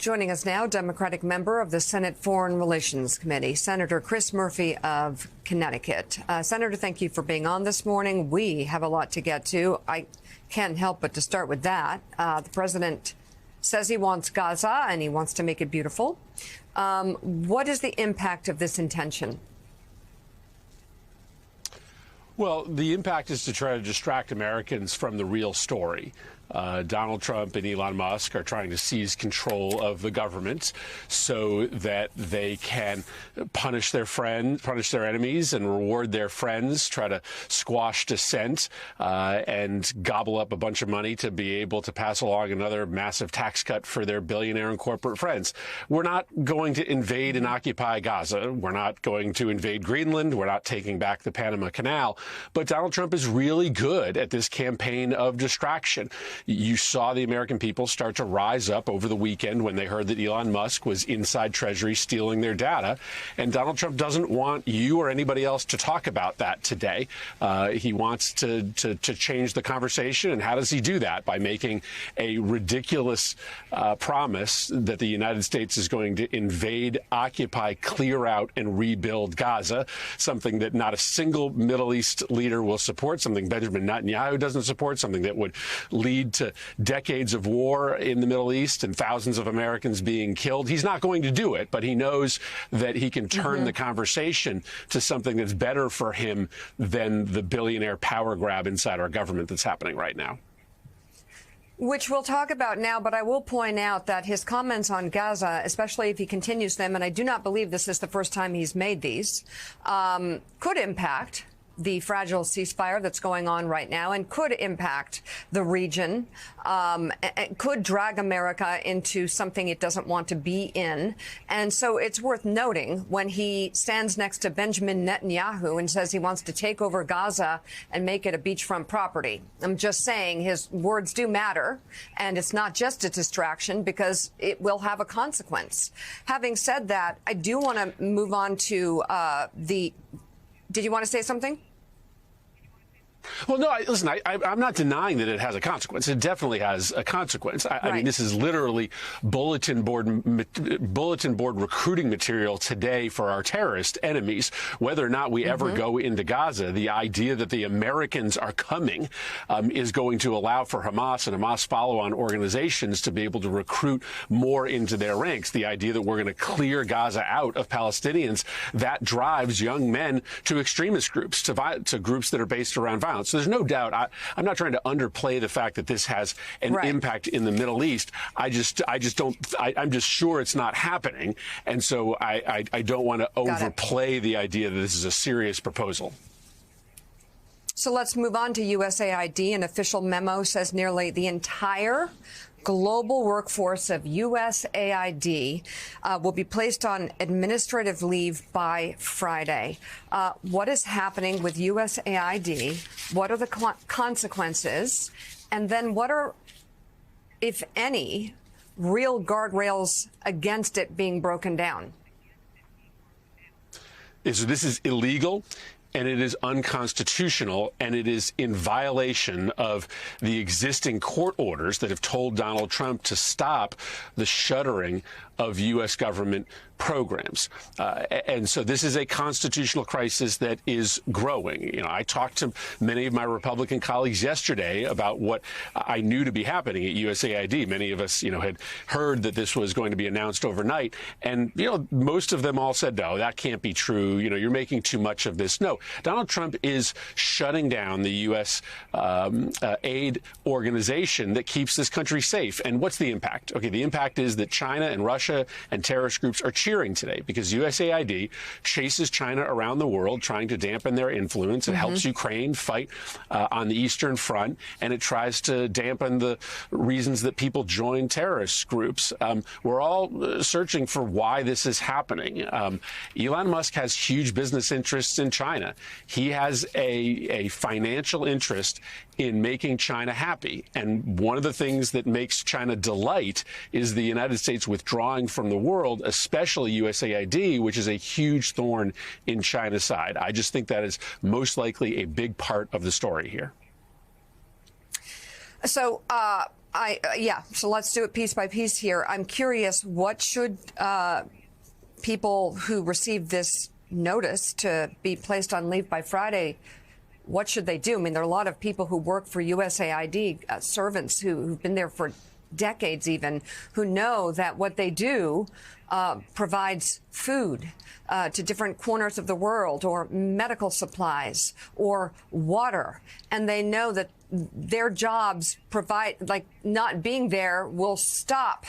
Joining us now, Democratic member of the Senate Foreign Relations Committee, Senator Chris Murphy of Connecticut. Senator, thank you for being on this morning. We have a lot to get to. I can't help but to start with that. The president says he wants Gaza and he wants to make it beautiful. What is the impact of this intention? Well, the impact is to try to distract Americans from the real story. Donald Trump and Elon Musk are trying to seize control of the government so that they can punish their enemies and reward their friends, try to squash dissent, and gobble up a bunch of money to be able to pass along another massive tax cut for their billionaire and corporate friends. We're not going to invade and occupy Gaza. We're not going to invade Greenland. We're not taking back the Panama Canal. But Donald Trump is really good at this campaign of distraction. You saw the American people start to rise up over the weekend when they heard that Elon Musk was inside Treasury stealing their data. And Donald Trump doesn't want you or anybody else to talk about that today. He wants to change the conversation. And how does he do that? By making a ridiculous promise that the United States is going to invade, occupy, clear out, and rebuild Gaza, something that not a single Middle East leader will support, something Benjamin Netanyahu doesn't support, something that would lead to decades of war in the Middle East and thousands of Americans being killed. He's not going to do it, but he knows that he can turn the conversation to something that's better for him than the billionaire power grab inside our government that's happening right now. Which we'll talk about now, but I will point out that his comments on Gaza, especially if he continues them, and I do not believe this is the first time he's made these, could impact the fragile ceasefire that's going on right now and could impact the region, could drag America into something it doesn't want to be in. And so it's worth noting when he stands next to Benjamin Netanyahu and says he wants to take over Gaza and make it a beachfront property. I'm just saying his words do matter, and it's not just a distraction because it will have a consequence. Having said that, I do want to move on to did you want to say something? Well, no, listen, I'm not denying that it has a consequence. It definitely has a consequence. I mean, this is literally bulletin board recruiting material today for our terrorist enemies. Whether or not we ever go into Gaza, the idea that the Americans are coming is going to allow for Hamas and Hamas follow-on organizations to be able to recruit more into their ranks. The idea that we're going to clear Gaza out of Palestinians, that drives young men to extremist groups, to groups that are based around violence. So there's no doubt. I'm not trying to underplay the fact that this has an impact in the Middle East. I'm just sure it's not happening. And so I don't want to overplay the idea that this is a serious proposal. So let's move on to USAID. An official memo says nearly the entire global workforce of USAID will be placed on administrative leave by Friday. What is happening with USAID? What are the consequences? And then what are, if any, real guardrails against it being broken down? So this is illegal. And it is unconstitutional, and it is in violation of the existing court orders that have told Donald Trump to stop the shuttering of U.S. government programs. And so this is a constitutional crisis that is growing. You know, I talked to many of my Republican colleagues yesterday about what I knew to be happening at USAID. Many of us, had heard that this was going to be announced overnight. And, most of them all said, no, that can't be true. You're making too much of this. No, Donald Trump is shutting down the U.S. Aid organization that keeps this country safe. And what's the impact? Okay, the impact is that China and Russia and terrorist groups are cheering today because USAID chases China around the world, trying to dampen their influence. It helps Ukraine fight on the Eastern Front, and it tries to dampen the reasons that people join terrorist groups. We're all searching for why this is happening. Elon Musk has huge business interests in China. He has a financial interest in making China happy. And one of the things that makes China delight is the United States withdrawing from the world, especially USAID, which is a huge thorn in China's side. I just think that is most likely a big part of the story here. So Yeah, so let's do it piece by piece here. I'm curious, what should people who receive this notice to be placed on leave by Friday, what should they do? I mean, there are a lot of people who work for USAID, servants who've been there for decades even, who know that what they do provides food to different corners of the world, or medical supplies, or water. And they know that their jobs provide, like, not being there will stop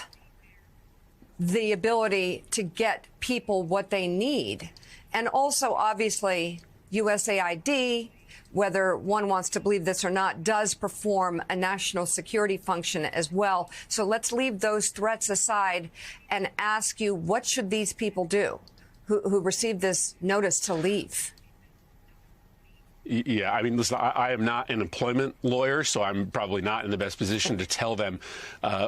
the ability to get people what they need. And also, obviously, USAID, whether one wants to believe this or not, does perform a national security function as well. So let's leave those threats aside and ask you, what should these people do who received this notice to leave? Yeah, I mean, listen, I am not an employment lawyer, so I'm probably not in the best position to tell them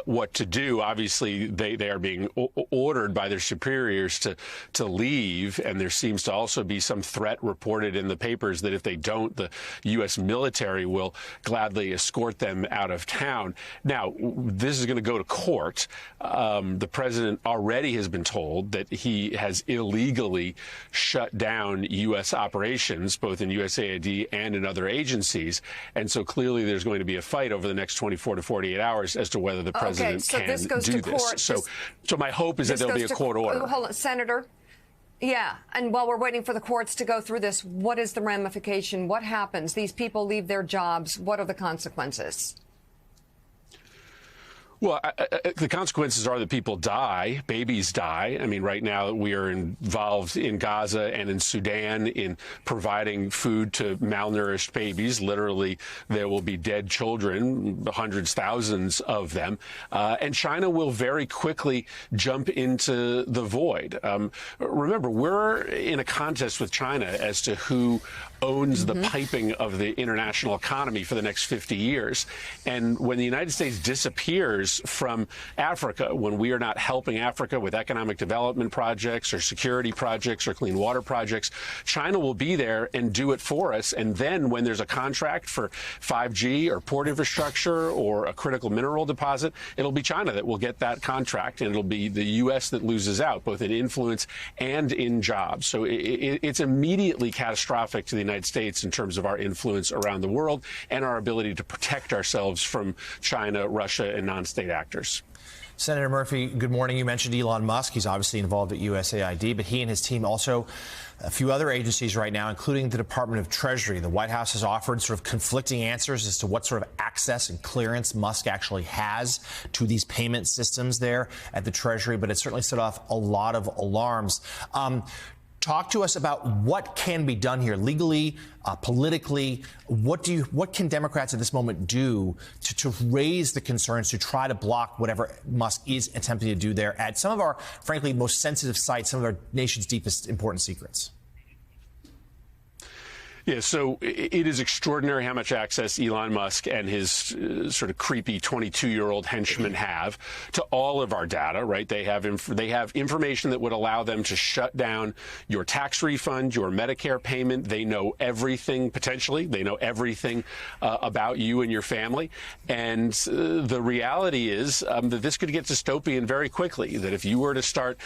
what to do. Obviously, they are being ordered by their superiors to leave, and there seems to also be some threat reported in the papers that if they don't, the U.S. military will gladly escort them out of town. Now, this is going to go to court. The president already has been told that he has illegally shut down U.S. operations, both in USAID and in other agencies. And so clearly there's going to be a fight over the next 24 to 48 hours as to whether the president can this goes do to this. Court. So my hope is that there'll be a court order. Hold on, Senator. Yeah, and while we're waiting for the courts to go through this, what is the ramification? What happens? These people leave their jobs. What are the consequences? Well, the consequences are that people die, babies die. I mean, right now we are involved in Gaza and in Sudan in providing food to malnourished babies. Literally, there will be dead children, hundreds, thousands of them. And China will very quickly jump into the void. Remember, we're in a contest with China as to who owns the piping of the international economy for the next 50 years. And when the United States disappears from Africa, when we are not helping Africa with economic development projects or security projects or clean water projects, China will be there and do it for us. And then when there's a contract for 5G or port infrastructure or a critical mineral deposit, it'll be China that will get that contract, and it'll be the U.S. that loses out, both in influence and in jobs. So it's immediately catastrophic to the United States in terms of our influence around the world and our ability to protect ourselves from China, Russia, and non-state actors. Senator Murphy, good morning. You mentioned Elon Musk. He's obviously involved at USAID, but he and his team also a few other agencies right now, including the Department of Treasury. The White House has offered sort of conflicting answers as to what sort of access and clearance Musk actually has to these payment systems there at the Treasury, but it certainly set off a lot of alarms. Talk to us about what can be done here legally, politically. What can Democrats at this moment do to raise the concerns, to try to block whatever Musk is attempting to do there at some of our, frankly, most sensitive sites, some of our nation's deepest important secrets? Yeah, so it is extraordinary how much access Elon Musk and his sort of creepy 22-year-old henchmen have to all of our data, right? They have information that would allow them to shut down your tax refund, your Medicare payment. They know everything, potentially. They know everything about you and your family. And the reality is that this could get dystopian very quickly, that if you were to start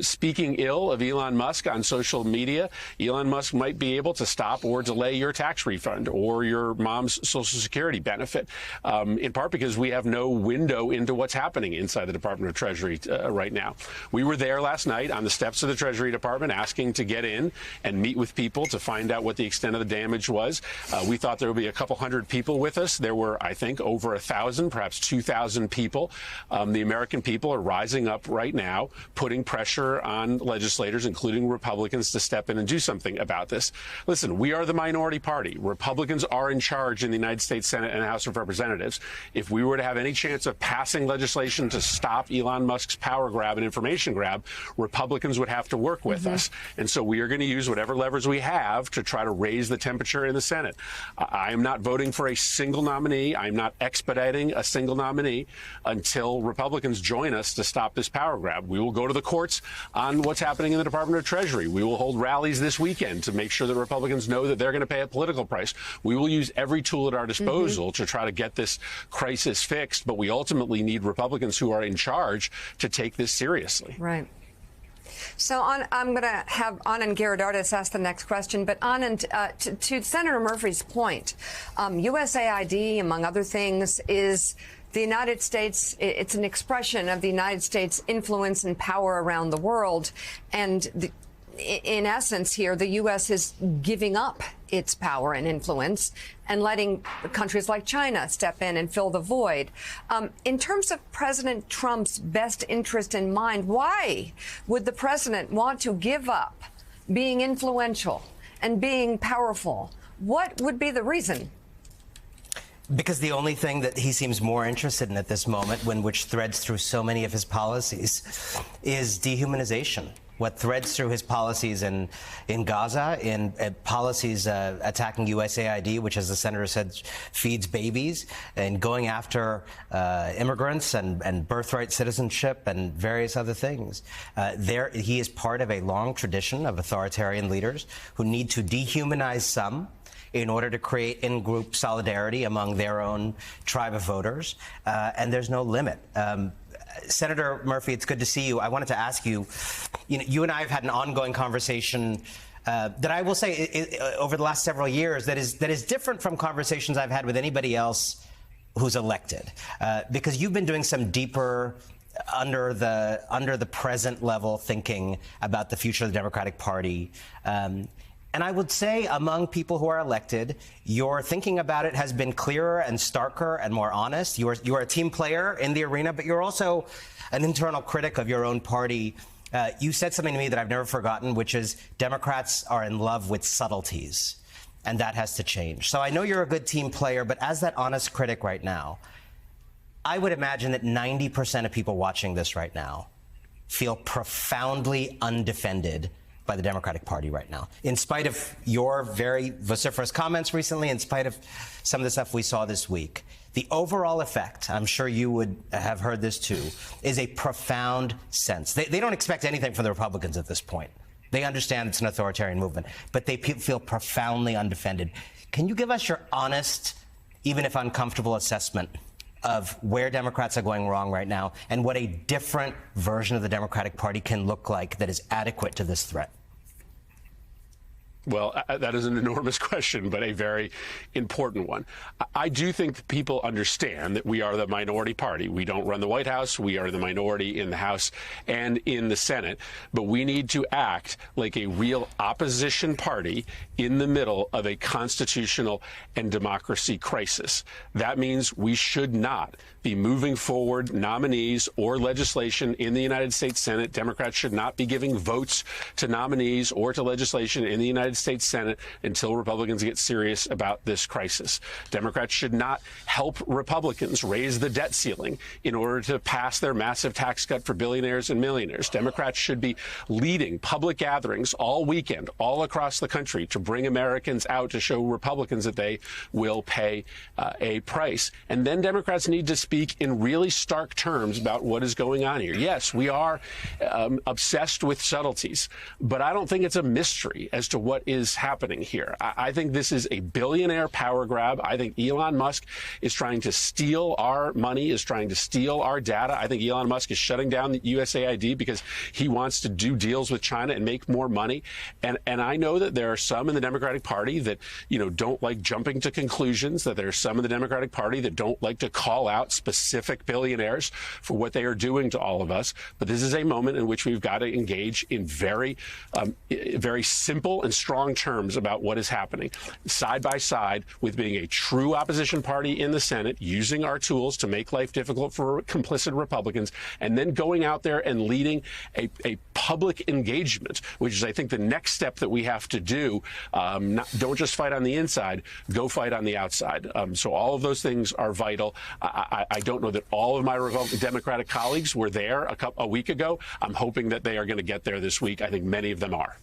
speaking ill of Elon Musk on social media, Elon Musk might be able to stop or delay your tax refund or your mom's Social Security benefit, in part because we have no window into what's happening inside the Department of Treasury right now. We were there last night on the steps of the Treasury Department asking to get in and meet with people to find out what the extent of the damage was. We thought there would be a couple hundred people with us. There were, I think, over 1,000, perhaps 2,000 people. The American people are rising up right now, putting pressure on legislators, including Republicans, to step in and do something about this. Listen, we are the minority party. Republicans are in charge in the United States Senate and House of Representatives. If we were to have any chance of passing legislation to stop Elon Musk's power grab and information grab, Republicans would have to work with us. And so we are going to use whatever levers we have to try to raise the temperature in the Senate. I am not voting for a single nominee. I'm not expediting a single nominee until Republicans join us to stop this power grab. We will go to the courts on what's happening in the Department of Treasury. We will hold rallies this weekend to make sure that Republicans know know that they're going to pay a political price. We will use every tool at our disposal to try to get this crisis fixed, but we ultimately need Republicans who are in charge to take this seriously. Right. So I'm going to have Anand Giridharadas ask the next question. But Anand, to Senator Murphy's point, USAID, among other things, is the United States. It's an expression of the United States' influence and power around the world. And in essence here, the U.S. is giving up its power and influence and letting countries like China step in and fill the void. In terms of President Trump's best interest in mind, why would the president want to give up being influential and being powerful? What would be the reason? Because the only thing that he seems more interested in at this moment, which threads through so many of his policies, is dehumanization. What threads through his policies in Gaza, in policies attacking USAID, which, as the senator said, feeds babies, and going after immigrants and birthright citizenship and various other things. He is part of a long tradition of authoritarian leaders who need to dehumanize some in order to create in-group solidarity among their own tribe of voters, and there's no limit. Senator Murphy, it's good to see you. I wanted to ask you, you and I have had an ongoing conversation that I will say over the last several years that is different from conversations I've had with anybody else who's elected, because you've been doing some deeper under the present level thinking about the future of the Democratic Party. And I would say among people who are elected, your thinking about it has been clearer and starker and more honest. You are a team player in the arena, but you're also an internal critic of your own party. You said something to me that I've never forgotten, which is Democrats are in love with subtleties, and that has to change. So I know you're a good team player, but as that honest critic right now, I would imagine that 90% of people watching this right now feel profoundly undefended by the Democratic Party right now, in spite of your very vociferous comments recently, in spite of some of the stuff we saw this week. The overall effect, I'm sure you would have heard this too, is a profound sense. They don't expect anything from the Republicans at this point. They understand it's an authoritarian movement, but they feel profoundly undefended. Can you give us your honest, even if uncomfortable, assessment of where Democrats are going wrong right now and what a different version of the Democratic Party can look like that is adequate to this threat? Well, that is an enormous question, but a very important one. I do think people understand that we are the minority party. We don't run the White House. We are the minority in the House and in the Senate. But we need to act like a real opposition party in the middle of a constitutional and democracy crisis. That means we should not be moving forward nominees or legislation in the United States Senate. Democrats should not be giving votes to nominees or to legislation in the United States Senate until Republicans get serious about this crisis. Democrats should not help Republicans raise the debt ceiling in order to pass their massive tax cut for billionaires and millionaires. Democrats should be leading public gatherings all weekend, all across the country, to bring Americans out to show Republicans that they will pay a price. And then Democrats need to speak in really stark terms about what is going on here. Yes, we are obsessed with subtleties, but I don't think it's a mystery as to what is happening here. I think this is a billionaire power grab. I think Elon Musk is trying to steal our money, is trying to steal our data. I think Elon Musk is shutting down the USAID because he wants to do deals with China and make more money. And I know that there are some in the Democratic Party that, don't like jumping to conclusions, that there are some in the Democratic Party that don't like to call out specific billionaires for what they are doing to all of us. But this is a moment in which we've got to engage in very simple and strong terms about what is happening, side by side with being a true opposition party in the Senate, using our tools to make life difficult for complicit Republicans, and then going out there and leading a public engagement, which is, I think, the next step that we have to do. Don't just fight on the inside, go fight on the outside. So all of those things are vital. I don't know that all of my Democratic colleagues were there a week ago. I'm hoping that they are going to get there this week. I think many of them are.